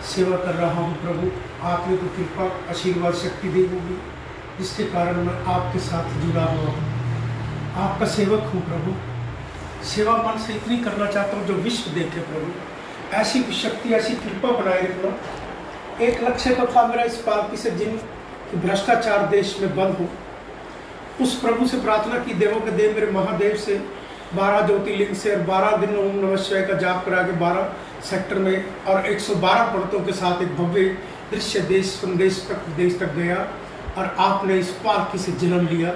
सेवा कर रहा हूँ प्रभु। आपने तो कृपा आशीर्वाद शक्ति दी होगी जिसके कारण मैं आपके साथ जुड़ा हुआ हूँ। आपका सेवक हूँ प्रभु। सेवा मन से इतनी करना चाहता हूँ जो विश्व देखे प्रभु। ऐसी शक्ति ऐसी कृपा बनाए रखना। एक लक्ष्य तो था मेरा इस पालकी से जिन भ्रष्टाचार देश में बंद हो। उस प्रभु से प्रार्थना की, देवों के देव मेरे महादेव से 12 ज्योतिर्लिंग से और 12 दिन ओम नमः शिवाय का जाप करा के 12 सेक्टर में और 112 पंडितों के साथ एक भव्य दृश्य देश संदेश तक देश तक गया और आपने इस पालकी से जन्म लिया।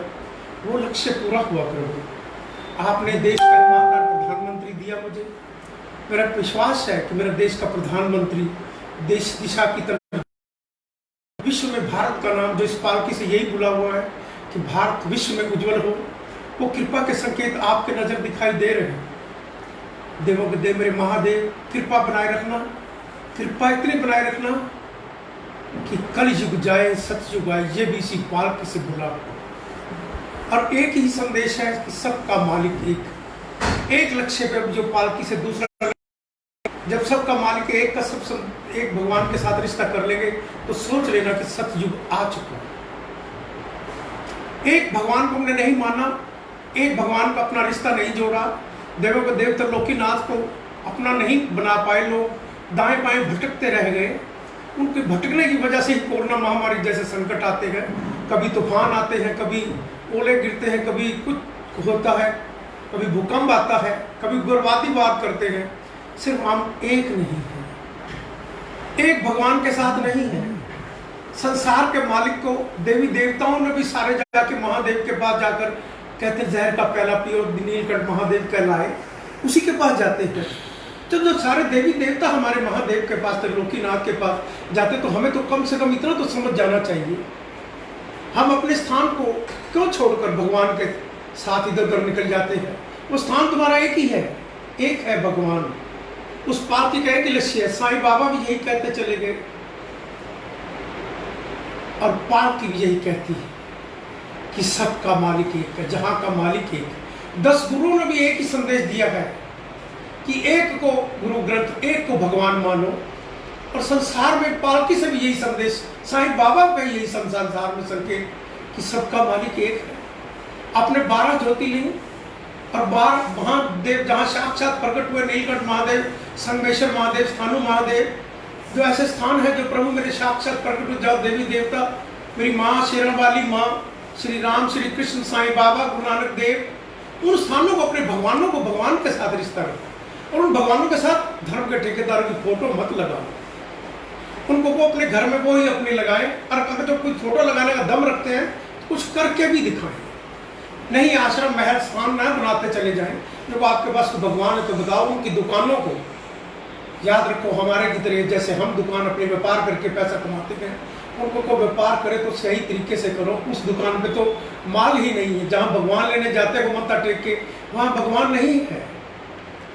वो लक्ष्य पूरा हुआ प्रभु। आपने देश का ईमानदार प्रधानमंत्री दिया मुझे। मेरा विश्वास है कि मेरा देश का प्रधानमंत्री देश दिशा की तरफ, विश्व में भारत का नाम जो इस पालकी से यही बुला हुआ है कि भारत विश्व में उज्जवल हो, वो कृपा के संकेत आपके नजर दिखाई दे रहे हैं। देवों के देव मेरे महादेव, कृपा बनाए रखना। कृपा इतनी बनाए रखना कि कल युग जाए सतयुग आए, ये भी इसी पालकी से बुला हो। और एक ही संदेश है कि सबका मालिक एक लक्ष्य पे जो पालकी से दूसरा, जब सबका मालिक एक का सब एक भगवान के साथ रिश्ता कर लेंगे तो सोच लेना कि सतयुग आ चुका है। एक भगवान को हमने नहीं माना, एक भगवान का अपना रिश्ता नहीं जोड़ा, देवों के देव त्रिलोकीनाथ को अपना नहीं बना पाए, लोग दाएं बाएं भटकते रह गए। उनके भटकने की वजह से ही कोरोना महामारी जैसे संकट आते हैं। कभी तूफान आते हैं, कभी ओले गिरते हैं, कभी कुछ होता है, कभी भूकंप आता है, कभी उग्रवादी वार करते हैं। सिर्फ हम एक नहीं हैं, एक भगवान के साथ नहीं है। संसार के मालिक को देवी देवताओं ने भी सारे जाके महादेव के पास जाकर कहते जहर का प्याला पियो नीलकंठ महादेव कहलाए, उसी के पास जाते हैं। तो जो सारे देवी देवता हमारे महादेव के पास त्रिलोकीनाथ के पास जाते तो हमें तो कम से कम इतना तो समझ जाना चाहिए। हम अपने स्थान को क्यों छोड़कर भगवान के साथ इधर उधर निकल जाते हैं? वो स्थान तुम्हारा एक ही है, एक है भगवान। उस पालकी का एक लक्ष्य है। साईं बाबा भी यही कहते चले गए और पालकी भी यही कहती है कि सबका मालिक एक है, जहां का मालिक एक है। 10 गुरुओं ने भी एक ही संदेश दिया है कि एक को गुरु ग्रंथ, एक को भगवान मानो। और संसार में पालकी से भी यही संदेश, साईं बाबा का यही संसार में संकेत कि सबका मालिक एक है। अपने 12 ज्योतिर्लिंग और 12 महादेव जहाँ साक्षात प्रकट हुए, नीलकंठ महादेव, संगमेश्वर महादेव, स्थानु महादेव, जो ऐसे स्थान है जो प्रभु मेरे साक्षात प्रकट हुए, जाओ देवी देवता, मेरी माँ शेरण वाली माँ, श्री राम, श्री कृष्ण, साईं बाबा, गुरु नानक देव, उन स्थानों को, अपने भगवानों को भगवान के साथ रिश्ता रखो। और उन भगवानों के साथ धर्म के ठेकेदारों की फोटो मत लगाओ। उनको वो अपने घर में वो ही अपनी लगाए। और अगर जो कोई फोटो लगाने का दम रखते हैं तो कुछ करके भी दिखाएं। नहीं आश्रम महल स्थान न बनाते चले जाएं। जब आपके पास तो भगवान है तो बताओ। उनकी दुकानों को याद रखो, हमारे की तरह जैसे हम दुकान अपने व्यापार करके पैसा कमाते हैं, उनको को व्यापार करे तो सही तरीके से करो। उस दुकान पे तो माल ही नहीं है। जहाँ भगवान लेने जाते हैं वो मत्था टेक के, वहाँ भगवान नहीं है।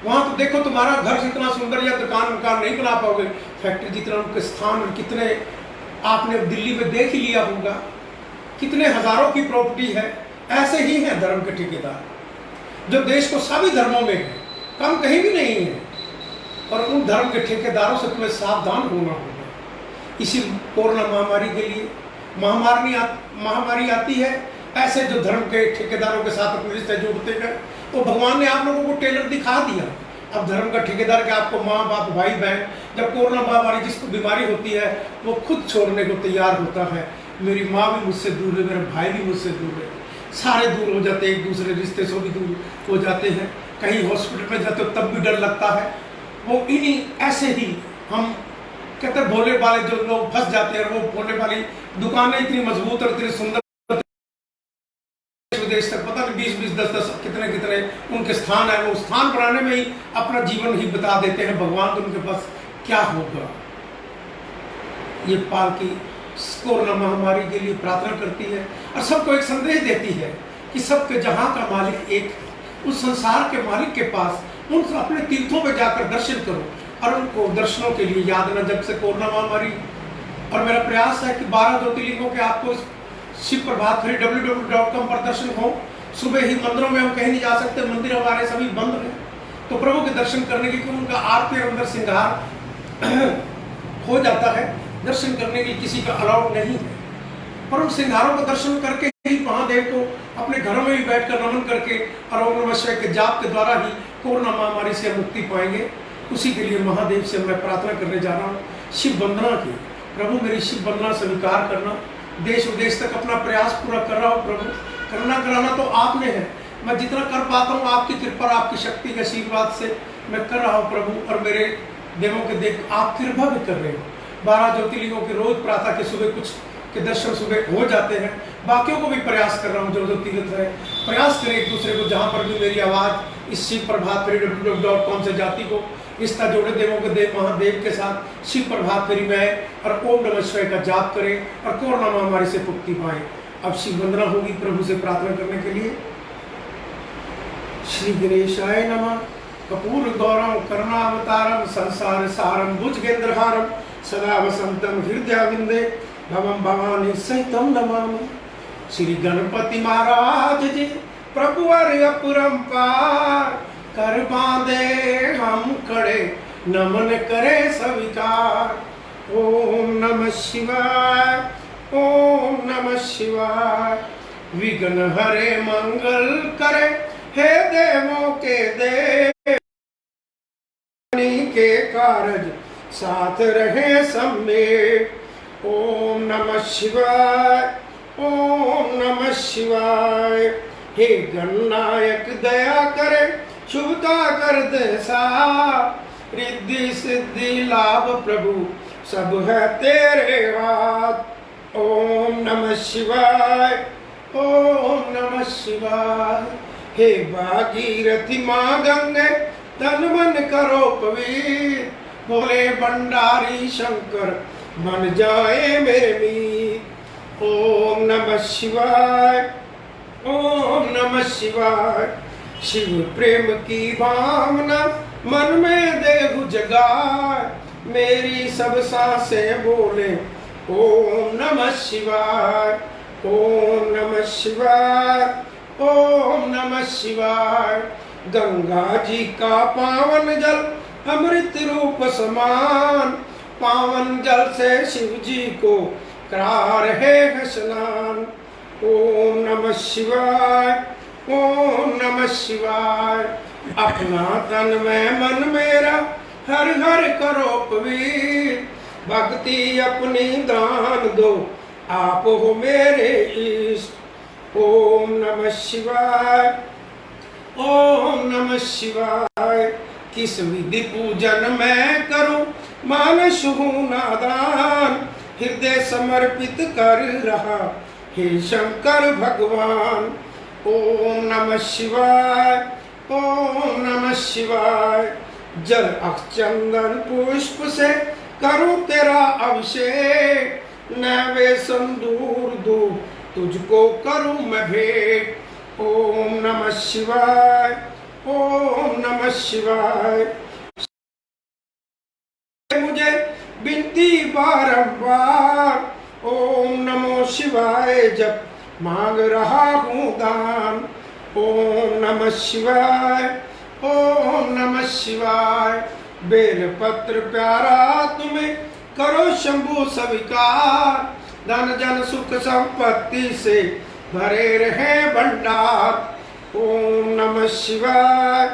वहाँ तो देखो तुम्हारा घर से इतना सुंदर या दुकान नहीं बना पाओगे, फैक्ट्री जितना उनके स्थान कितने आपने दिल्ली में देख ही लिया होगा, कितने हजारों की प्रॉपर्टी है। ऐसे ही है धर्म के ठेकेदार जो देश को सभी धर्मों में है, कम कहीं भी नहीं है। और उन धर्म के ठेकेदारों से तुम्हें सावधान होना होगा। इसी कोरोना महामारी के लिए महामारी आती है, ऐसे जो धर्म के ठेकेदारों के साथ अपने रिश्ते जोड़ते हैं, तो भगवान ने आप लोगों को टेलर दिखा दिया। अब धर्म का ठेकेदार के आपको माँ बाप भाई बहन, जब कोरोना महामारी जिसको बीमारी होती है वो खुद छोड़ने को तैयार होता है। मेरी माँ भी मुझसे दूर है, मेरा भाई भी मुझसे दूर है, सारे दूर हो जाते हैं, एक दूसरे रिश्ते से भी दूर हो जाते हैं। कहीं हॉस्पिटल में जाते हो तब भी डर लगता है। वो इन्हीं ऐसे ही हम कहते हैं भोले वाले जो लोग फंस जाते हैं। वो भोले वाली दुकानें इतनी मजबूत और इतनी सुंदर, विदेश तक पता नहीं 20-20, 10-10 कितने उनके स्थान है। वो स्थान बनाने में ही अपना जीवन ही बता देते हैं। भगवान तो उनके पास क्या होगा। ये पालकी कोरोना महामारी के लिए प्रार्थना करती है और सबको एक संदेश देती है कि सबके जहां का मालिक एक है। उस संसार के मालिक के पास उन अपने तीर्थों पे जाकर दर्शन करो और उनको दर्शनों के लिए याद न जब से कोरोना महामारी। और मेरा प्रयास है कि 12 ज्योतिर्लिंगों के आपको शिव प्रभात फेरी www.com पर दर्शन हो। सुबह ही मंदिरों में हम कहीं नहीं जा सकते, मंदिर हमारे सभी बंद हैं। तो प्रभु के दर्शन करने के, उनका आरती और अंदर श्रृंगार हो जाता है, दर्शन करने के लिए किसी का अलाउड नहीं है। परम सिंहारों का दर्शन करके ही महादेव को अपने घरों में भी बैठकर नमन करके और ओम नमः शिवाय के जाप के द्वारा ही कोरोना महामारी से मुक्ति पाएंगे। उसी के लिए महादेव से मैं प्रार्थना करने जा रहा हूँ शिव वंदना की। प्रभु मेरी शिव वंदना स्वीकार करना, देश विदेश तक अपना प्रयास पूरा कर रहा हूँ प्रभु। करना कराना तो आपने है, मैं जितना कर पाता हूँ आपकी कृपा आपकी शक्ति के आशीर्वाद से मैं कर रहा हूँ प्रभु। और मेरे देवों के देख आप कृपा भी कर रहे हो। 12 ज्योतिर्लिंगों के रोज प्रातः के सुबह कुछ के दर्शन सुबह हो जाते हैं। बाकियों को भी प्रयास कर रहा हूँ जो तीर्थ है, प्रयास करें एक दूसरे को। जहाँ पर भी मेरी आवाज़ इस शिव प्रभात फेरी www.com से जाती को रिश्ता जोड़े देवों के देव महादेव के साथ शिव प्रभात फेरी में और ओम नमः शिवाय का जाप करें और कोरोना महामारी से मुक्ति पाएं। अब शिव वंदना होगी प्रभु से प्रार्थना करने के लिए। श्री गणेशाय नमः। कपूर गौरम करुणावतारम संसार सारम भुजगेंद्रहारम सदा वसंतम हृदयाविंदे भवम भवानी सहितम नमामि। श्री गणपति महाराज जी प्रभु अपरंपार कर बांधे हम खड़े नमन करे स्वीकार। ओम नमः शिवाय ओम नमः शिवाय। विघ्न हरे मंगल करे हे देवों के देव के कारज साथ रहे सब में। ओम नमः शिवाय ओम नमः शिवाय। हे गणनायक दया करे शुभता कर दे सा। रिद्धि सिद्धि लाभ प्रभु सब है तेरे हाथ। ओम नमः शिवाय ओम नमः शिवाय। हे भागीरथी माँ गंगे तन मन करो पवित्र। बोले भंडारी शंकर बन जाए मेरे मीत। ओम नमः शिवाय ओम नमः शिवाय। शिव प्रेम की भावना मन में देहु जगाए। मेरी सब सांसें बोले ओम नमः शिवाय ओम नमः शिवाय ओम नमः शिवाय। गंगा जी का पावन जल अमृत रूप समान। पावन जल से शिव जी को करा रहे हैं स्नान। ओम नमः शिवाय ओम नमः शिवाय। अपना तन में मन मेरा हर हर करो पवित्र। भक्ति अपनी दान दो आप हो मेरे इष्ट। ओम नमः शिवाय ओम नमः शिवाय। किस विधि पूजन मैं करूं मानस हूं नादान। हृदय समर्पित कर रहा हे शंकर भगवान। ओम नमः शिवाय ओम नमः शिवाय। जल अक्षचंदन पुष्प से करूं तेरा अभिषेक। नैवेद्य संदूर दूध तुझको करूं मैं भेंट। ओम नमः शिवाय ओम नमः शिवाय। मुझे विनती बारंबार ओम नमो शिवाय जब मांग रहा हूँ दान। ओम नमः शिवाय ओम नमः शिवाय। बेल पत्र प्यारा तुम्हें करो शंभु स्वीकार। धन जन सुख संपत्ति से भरे रहे भंडार। ओम नमः शिवाय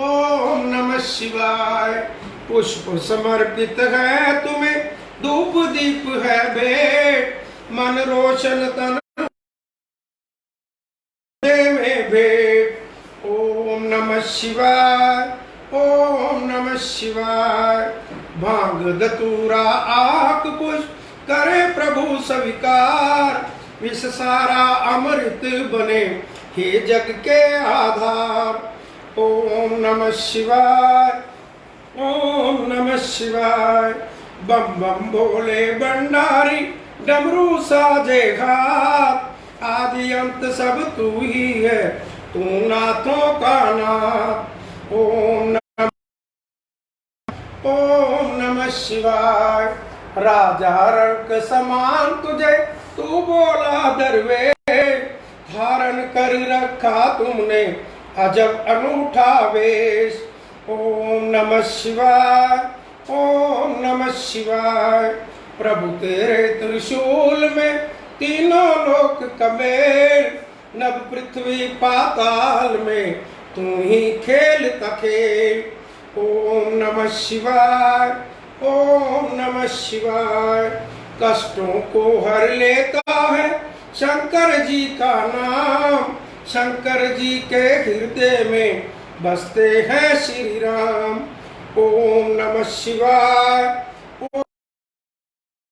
ओम नमः शिवाय। पुष्प समर्पित है तुम्हें धूप दीप है भेंट। मन रोशन तन में भेंट। ओम नमः शिवाय ओम नमः शिवाय। भांग धतूरा आक पुष्प करे प्रभु स्वीकार। विष सारा अमृत बने हे जग के आधार। ओम नमः शिवाय ओम नमः शिवाय। बम बम भोले भंडारी डमरू साजे घात। आदि अंत सब तू ही है तू नाथों का नाथ। ओम नमः शिवाय। राजा रंग समान तुझे तू बोला दरवेश। धारण कर रखा तुमने अजब अनूठा वेश। ओम नमः शिवाय ओम नमः शिवाय। प्रभु तेरे त्रिशूल में तीनों लोक कमेल, नभ पृथ्वी पाताल में तू ही खेलता खेल। ओम नमः शिवाय, ओम नमः शिवाय। कष्टों को हर लेता है शंकर जी का नाम, शंकर जी के हृदय में बसते हैं श्री राम। ओम नमः शिवाय, ओम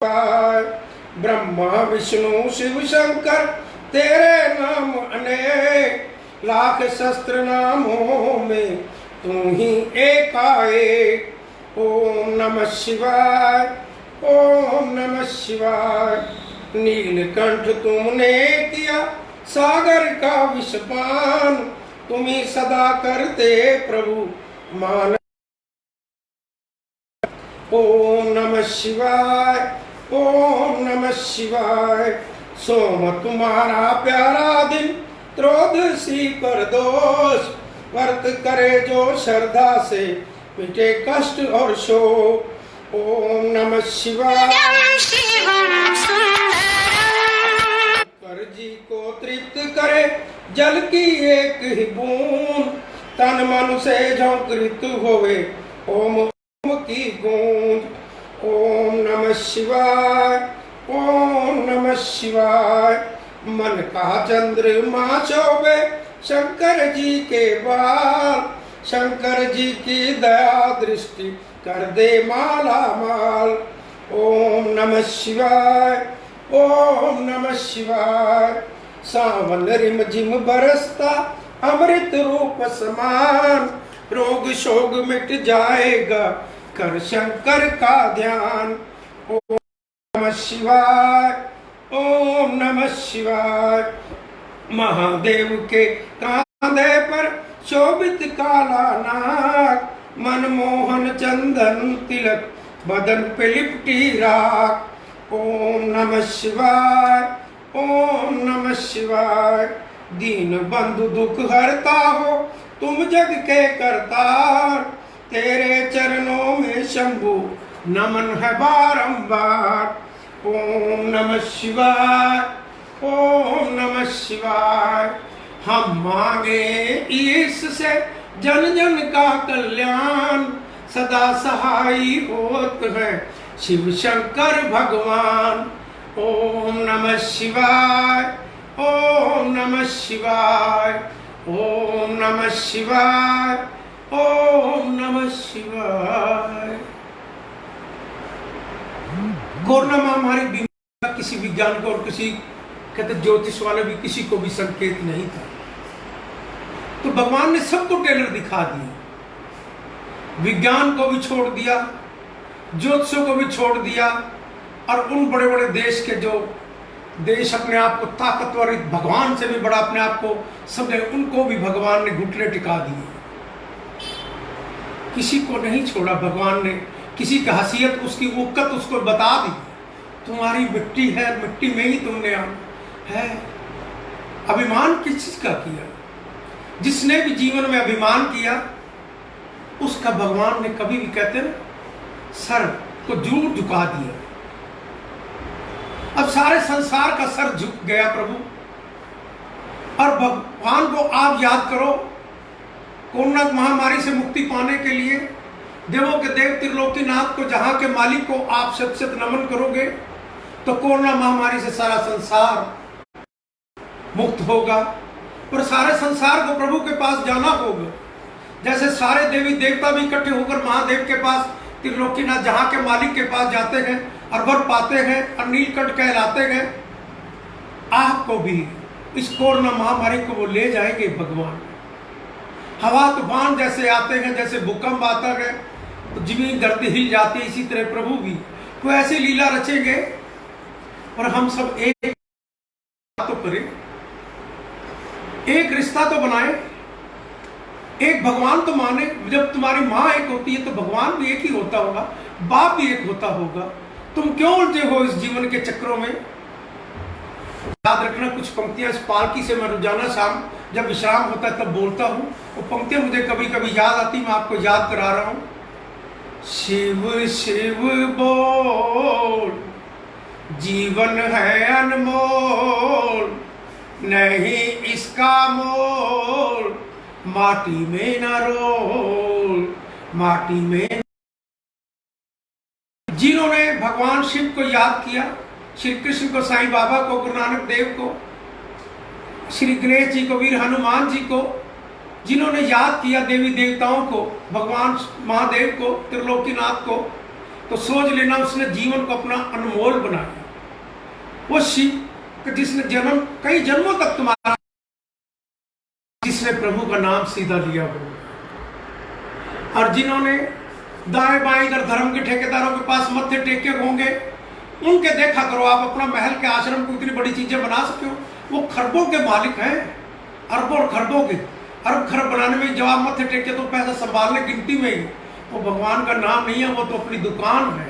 शिवाय। ब्रह्मा विष्णु शिव शंकर तेरे नाम अनेक, लाख शस्त्र नामों में तू ही एकाएक। ओम नमः शिवाय, ओम नमः शिवाय। नीलकंठ तुमने किया सागर का विषपान, तुम्ही सदा करते प्रभु मान। ओम नमः शिवाय, ओम नमः शिवाय। सोम तुम्हारा प्यारा दिन, त्रयोदशी पर दोष, व्रत करे जो श्रद्धा से मिटे कष्ट और शोक। ओम नमः शिवाय। कर जी को तृप्त करे जल की एक ही बूंद, तन मन से झोंकृत होवे ओम ओम की गूंज। ओम नमः शिवाय, ओम नमः शिवाय। मन का चंद्रमा शोभे शंकर जी के बाल, शंकर जी की दया दृष्टि कर दे माला माल। ओम नमः शिवाय, ओम नमः शिवाय। सावन रिम झिम बरसता अमृत रूप समान, रोग शोग मिट जाएगा कर शंकर का ध्यान। ओम नमः शिवाय, ओम नमः शिवाय। महादेव के कांधे पर शोभित काला नाग, मनमोहन चंदन तिलक बदन पे लिपटी राख। ओम नमः शिवाय, ओम नमः शिवाय। दीन बंधु दुख हरता हो तुम जग के करतार, तेरे चरणों में शंभु नमन है बारंबार। ओम नमः शिवाय, ओम नमः शिवाय। हम मांगे इससे जन जन का कल्याण, सदा सहाय होत है शिव शंकर भगवान। ओम नमः शिवाय, ओम नमः शिवाय, ओम नमः शिवाय, ओम नमः शिवाय। कोरोना महामारी बीमारी का किसी विज्ञान को और किसी कहते ज्योतिष वाले भी किसी को भी संकेत नहीं था, तो भगवान ने सबको टेलर दिखा दिया। विज्ञान को भी छोड़ दिया, ज्योतिषों को भी छोड़ दिया, और उन बड़े बड़े देश के जो देश अपने आप को ताकतवर भगवान से भी बड़ा अपने आप को समझे, उनको भी भगवान ने घुटने टिका दिए। किसी को नहीं छोड़ा भगवान ने, किसी की हसीयत उसकी उक्कत उसको बता दी। तुम्हारी मिट्टी है, मिट्टी में ही तुमने आना है। अभिमान किस चीज का किया? जिसने भी जीवन में अभिमान किया उसका भगवान ने कभी भी कहते ना सर को जरूर झुका दिया। अब सारे संसार का सर झुक गया प्रभु, और भगवान को आप याद करो। कोरोना महामारी से मुक्ति पाने के लिए देवों के देव त्रिलोकीनाथ को, जहां के मालिक को आप शत शत नमन करोगे तो कोरोना महामारी से सारा संसार मुक्त होगा। और सारे संसार को प्रभु के पास जाना होगा। जैसे सारे देवी देवता भी इकट्ठे होकर महादेव के पास, त्रिलोकीनाथ जहां के मालिक के पास जाते हैं और वर पाते हैं और नीलकंठ कहलाते हैं, आपको भी इस कोरोना महामारी को वो ले जाएंगे भगवान। हवा तूफान जैसे आते हैं, जैसे भूकंप आता है तो जमीन धरती हिल जाती है, इसी तरह प्रभु भी तो ऐसी लीला रचेंगे। और हम सब एक तो करें, एक रिश्ता तो बनाए, एक भगवान तो माने। जब तुम्हारी माँ एक होती है तो भगवान भी एक ही होता होगा, बाप भी एक होता होगा। तुम क्यों उलझे हो इस जीवन के चक्रों में? याद रखना, कुछ पंक्तियां इस पालकी से मैं रोजाना शाम जब विश्राम होता है तब बोलता हूँ। वो पंक्तियां मुझे कभी कभी याद आती, मैं आपको याद करा रहा हूँ। शिव शिव बोल, जीवन है अनमोल, नहीं इसका मोल, माटी में न रोल, माटी में। जिन्होंने भगवान शिव को याद किया, श्री कृष्ण को, साईं बाबा को, गुरु नानक देव को, श्री गणेश जी को, वीर हनुमान जी को, जिन्होंने याद किया देवी देवताओं को, भगवान महादेव को, त्रिलोकीनाथ को, तो सोच लेना उसने जीवन को अपना अनमोल बनाया। वो शिव जिसने जन्म कई जन्मों तक तुम्हारा, जिसने प्रभु का नाम सीधा लिया हो, और जिन्होंने दाएं बाएं इधर धर्म के ठेकेदारों के पास मत्थे टेके होंगे, उनके देखा करो आप अपना महल के आश्रम को इतनी बड़ी चीजें बना सके हो। वो खरबों के मालिक हैं, अरबों और खरबों के, अरब खरब बनाने में जवाब मत्थे टेके तो पैसा संभालने गिनती में ही। वो भगवान का नाम नहीं है, वो तो अपनी दुकान है।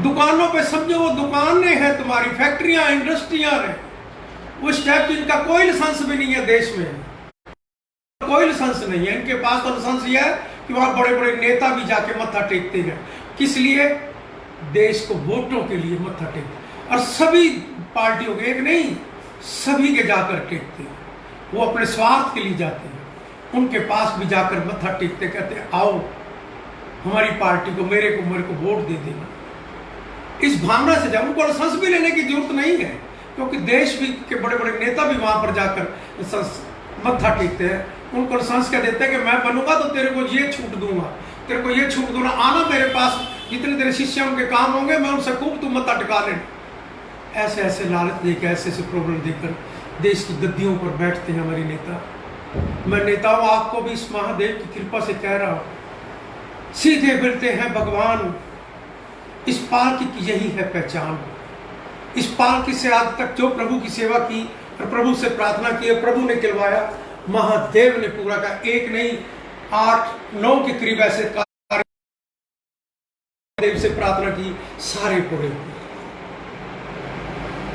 दुकानों पे समझो वो दुकानें हैं तुम्हारी, फैक्ट्रियां, इंडस्ट्रियां हैं। उस टाइप की इनका कोई लाइसेंस भी नहीं है देश में, कोई लाइसेंस नहीं है इनके पास। तो लाइसेंस यह है कि वहां बड़े बड़े नेता भी जाके मत्था टेकते हैं। किस लिए? देश को वोटों के लिए मत्था टेकते, और सभी पार्टियों के, एक नहीं सभी के जाकर टेकते हैं। वो अपने स्वार्थ के लिए जाते हैं, उनके पास भी जाकर मत्था टेकते, कहते हैं आओ हमारी पार्टी को, मेरे को वोट दे देना। इस भावना से जाओ, उनको लाइसेंस भी लेने की जरूरत नहीं है, क्योंकि देश भी के बड़े बड़े नेता भी वहां पर जाकर मत्था टेकते हैं। उनको लाइसेंस क्या देते हैं कि मैं बनूंगा तो तेरे को ये छूट दूंगा, तेरे को ये छूट दूंगा, आना मेरे पास, जितने तेरे शिष्य उनके काम होंगे मैं उनसे खूब तू मत्था टिका लेना। ऐसे ऐसे लालच देकर, ऐसे ऐसे प्रॉब्लम देकर देश की गद्दियों पर बैठते हैं हमारे नेता। मैं नेताओं आपको भी इस महादेव की कृपा से कह रहा हूं, सीधे मिलते हैं भगवान। इस पालकी की यही है पहचान। इस पालकी से आज तक जो प्रभु की सेवा की और प्रभु से प्रार्थना की, प्रभु ने खिलवाया, महादेव ने पूरा का। एक नहीं 8-9 के करीब ऐसे कार्य देव से प्रार्थना की, सारे पूरे हुए।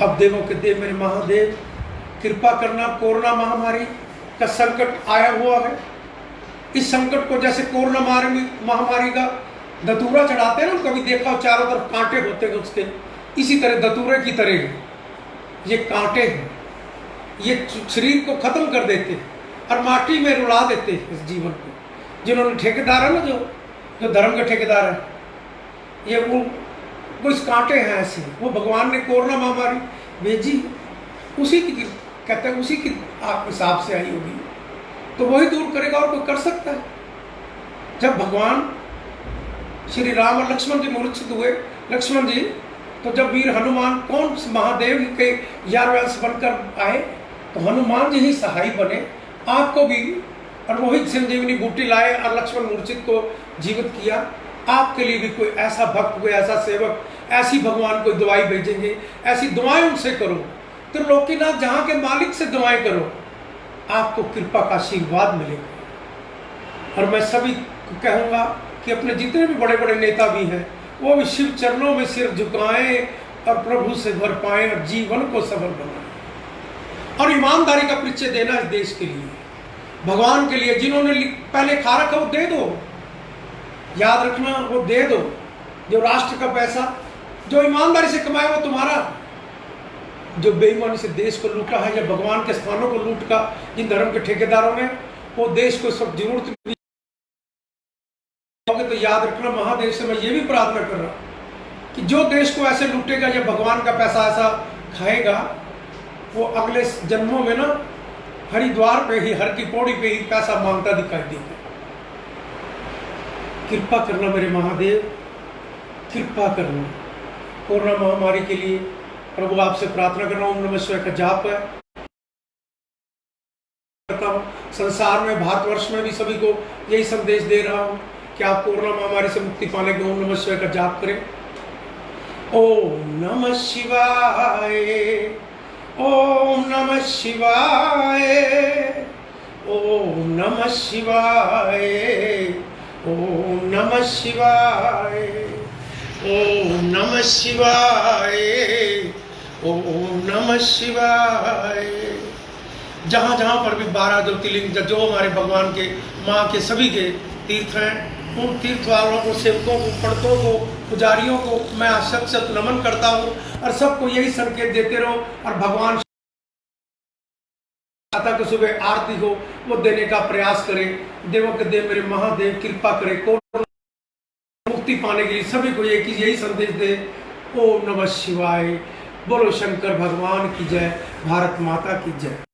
अब देवों के देव मेरे महादेव कृपा करना। कोरोना महामारी का संकट आया हुआ है। इस संकट को जैसे कोरोना महामारी का धतूरा चढ़ाते हैं ना, कभी देखा चारों तरफ कांटे होते हैं उसके, इसी तरह धतूरे की तरह ये कांटे हैं, ये शरीर को खत्म कर देते और माटी में रुला देते इस जीवन को। जिन्होंने ठेकेदार है ना, जो धर्म के ठेकेदार है, ये वो इस कांटे हैं ऐसे। वो भगवान ने कोरोना महामारी भेजी, उसी की कहते हैं उसी की हिसाब से आई होगी, तो वही दूर करेगा और कोई कर सकता है। जब भगवान श्री राम और लक्ष्मण जी मूर्छित हुए, लक्ष्मण जी, तो जब वीर हनुमान कौन महादेव के 11वें अंश बनकर आए, तो हनुमान जी ही सहाय बने आपको भी, और वही संजीवनी बूटी लाए और लक्ष्मण मूर्छित को जीवित किया। आपके लिए भी कोई ऐसा भक्त, कोई ऐसा सेवक, ऐसी भगवान को दवाई भेजेंगे, ऐसी दुआएं उनसे करो। तो लोकीनाथ जहां के मालिक से दुआएं करो, आपको कृपा का आशीर्वाद मिलेगा। और मैं सभी को कहूंगा कि अपने जितने भी बड़े बड़े नेता भी हैं, वो भी शिव चरणों में सिर झुकाएं और प्रभु से भर पाएं और जीवन को सफल बनाएं और ईमानदारी का परिचय देना इस देश के लिए, भगवान के लिए। जिन्होंने पहले खा रखा वो दे दो, याद रखना, वो दे दो। जो राष्ट्र का पैसा जो ईमानदारी से कमाया वो तुम्हारा। जो बेईमानी से देश को लूटा है या भगवान के स्थानों को लूट का जिन धर्म के ठेकेदारों ने, वो देश को सब जरूरत तो याद रखना, महादेव से मैं ये भी प्रार्थना कर रहा हूं कि जो देश को ऐसे लूटेगा या भगवान का पैसा ऐसा खाएगा, वो अगले जन्मों में ना हरिद्वार पे ही, हर की पौड़ी पे ही पैसा मांगता दिखाई देगा। कृपा करना मेरे महादेव, कृपा करना। कोरोना महामारी के लिए प्रभु आपसे प्रार्थना कर रहा हूं, ओम नमः शिवाय का जाप है करता हूं। संसार में, भारतवर्ष में भी सभी को यही संदेश दे रहा हूं कि आप कोरोना महामारी से मुक्ति पाने के ओम नमः शिवाय का जाप करें। ओम नमः शिवाय, ओम नमः शिवाय, ओम नमः शिवाय, ओम नमः शिवाय, ओम नमः शिवाय, ओम नमः शिवाय। जहाँ जहाँ पर भी 12 ज्योतिर्लिंग जो हमारे भगवान के, माँ के, सभी के तीर्थ हैं, उन तीर्थ वालों को, सेवकों को, पंडितों को, पुजारियों को मैं शत शत नमन करता हूँ और सबको यही संकेत देते रहो। और भगवान माता को सुबह आरती हो वो देने का प्रयास करें। देवों के देव मेरे महादेव कृपा करें, को मुक्ति पाने के लिए सभी को यही संदेश दे। ओम नमः शिवाय। बोलो शंकर भगवान की जय, भारत माता की जय।